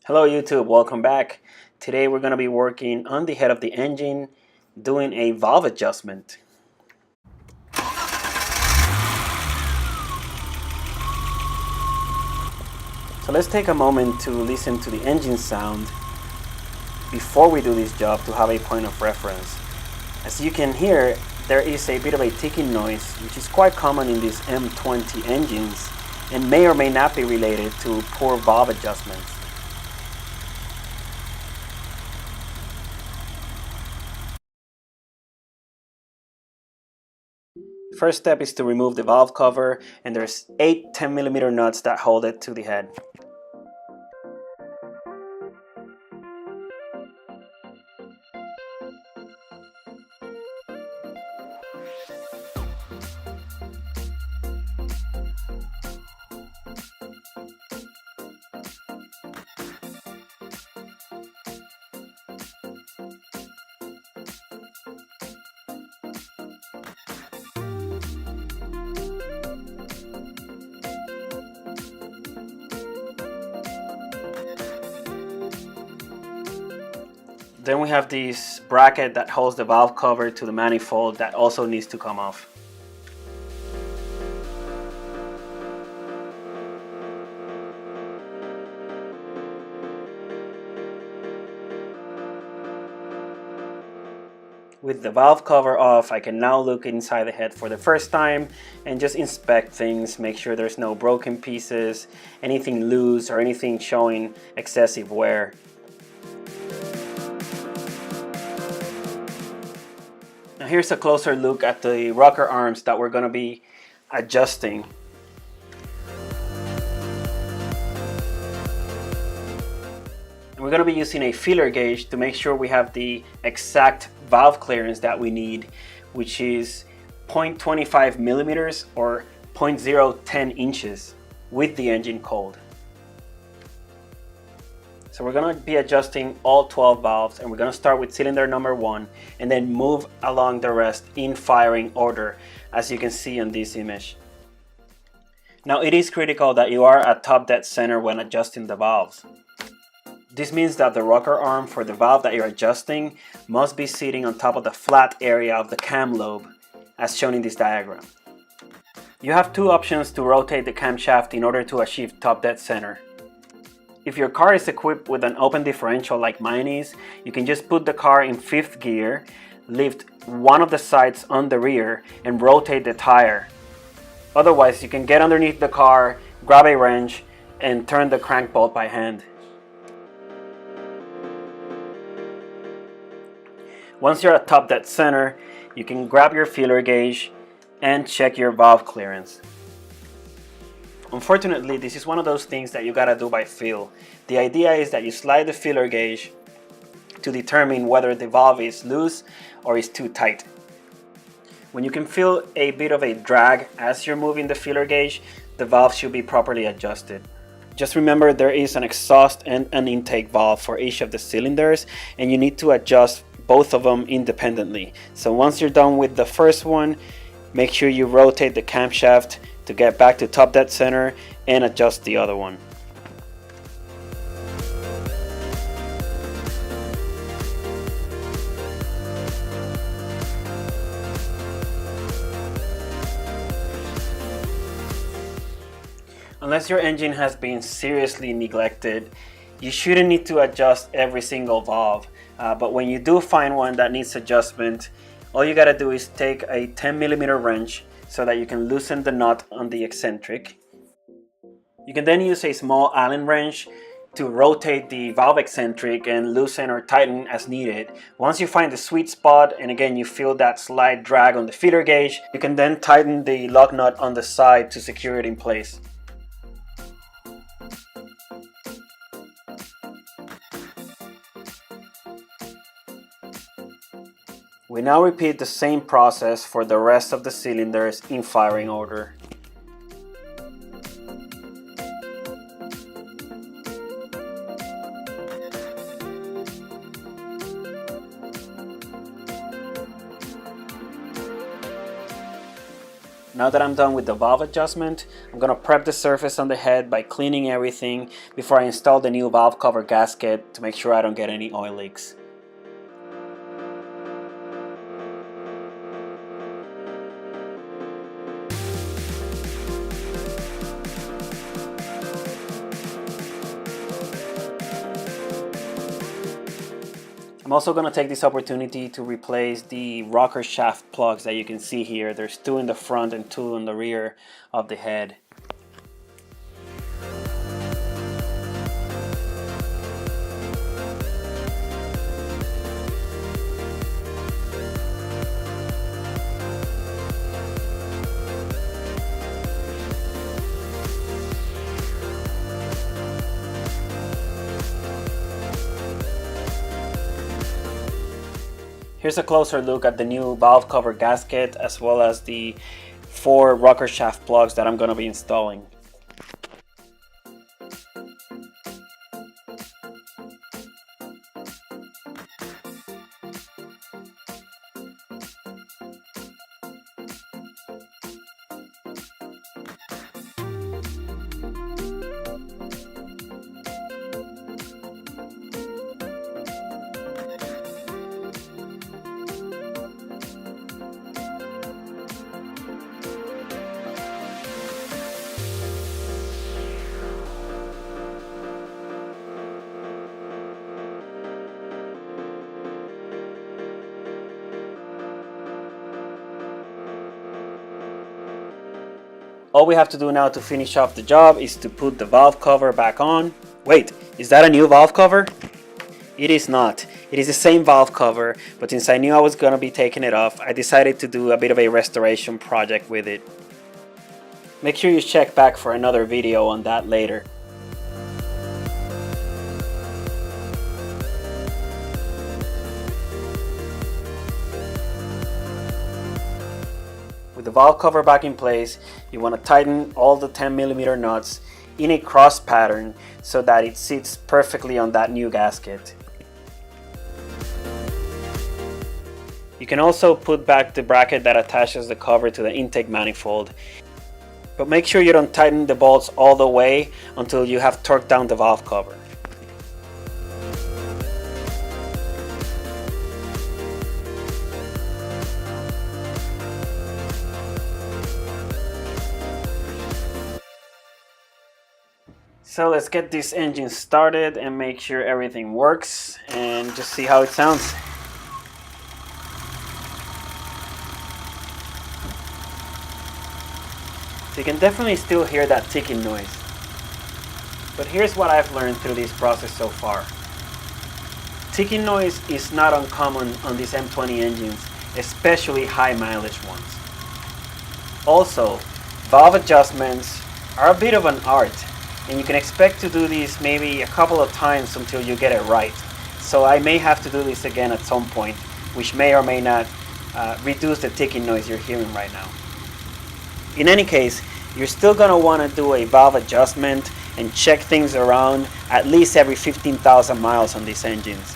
Hello YouTube, welcome back. Today we're going to be working on the head of the engine, doing a valve adjustment. So let's take a moment to listen to the engine sound before we do this job to have a point of reference. As you can hear, there is a bit of a ticking noise, which is quite common in these M20 engines and may or may not be related to poor valve adjustments. First step is to remove the valve cover, and there's 8 10mm nuts that hold it to the head. Then we have this bracket that holds the valve cover to the manifold that also needs to come off. With the valve cover off, I can now look inside the head for the first time and just inspect things, make sure there's no broken pieces, anything loose, or anything showing excessive wear. Now here's a closer look at the rocker arms that we're going to be adjusting. And we're going to be using a feeler gauge to make sure we have the exact valve clearance that we need, which is 0.25 millimeters or 0.010 inches with the engine cold. So we're going to be adjusting all 12 valves, and we're going to start with cylinder number 1 and then move along the rest in firing order, as you can see on this image. Now it is critical that you are at top dead center when adjusting the valves. This means that the rocker arm for the valve that you're adjusting must be sitting on top of the flat area of the cam lobe, as shown in this diagram. You have two options to rotate the camshaft in order to achieve top dead center. If your car is equipped with an open differential like mine is, you can just put the car in 5th gear, lift one of the sides on the rear, and rotate the tire. Otherwise, you can get underneath the car, grab a wrench, and turn the crank bolt by hand. Once you're at top dead center, you can grab your feeler gauge and check your valve clearance. Unfortunately, this is one of those things that you gotta do by feel. The idea is that you slide the feeler gauge to determine whether the valve is loose or is too tight. When you can feel a bit of a drag as you're moving the feeler gauge, the valve should be properly adjusted. Just remember, there is an exhaust and an intake valve for each of the cylinders, and you need to adjust both of them independently. So once you're done with the first one, make sure you rotate the camshaft to get back to top dead center and adjust the other one. Unless your engine has been seriously neglected, you shouldn't need to adjust every single valve. But when you do find one that needs adjustment, all you gotta do is take a 10mm wrench so that you can loosen the nut on the eccentric. You can then use a small Allen wrench to rotate the valve eccentric and loosen or tighten as needed. Once you find the sweet spot, and again you feel that slight drag on the feeler gauge, you can then tighten the lug nut on the side to secure it in place. We now repeat the same process for the rest of the cylinders in firing order. Now that I'm done with the valve adjustment, I'm going to prep the surface on the head by cleaning everything before I install the new valve cover gasket to make sure I don't get any oil leaks. I'm also going to take this opportunity to replace the rocker shaft plugs that you can see here. There's 2 in the front and 2 in the rear of the head. Here's a closer look at the new valve cover gasket as well as the 4 rocker shaft plugs that I'm going to be installing. All we have to do now to finish off the job is to put the valve cover back on. Wait, is that a new valve cover? It is not. It is the same valve cover, but since I knew I was going to be taking it off, I decided to do a bit of a restoration project with it. Make sure you check back for another video on that later. With the valve cover back in place, you want to tighten all the 10mm nuts in a cross pattern so that it sits perfectly on that new gasket. You can also put back the bracket that attaches the cover to the intake manifold, but make sure you don't tighten the bolts all the way until you have torqued down the valve cover. So let's get this engine started and make sure everything works and just see how it sounds. So you can definitely still hear that ticking noise. But here's what I've learned through this process so far. Ticking noise is not uncommon on these M20 engines, especially high mileage ones. Also, valve adjustments are a bit of an art, and you can expect to do these maybe a couple of times until you get it right. So I may have to do this again at some point, which may or may not reduce the ticking noise you're hearing right now. In any case, you're still going to want to do a valve adjustment and check things around at least every 15,000 miles on these engines.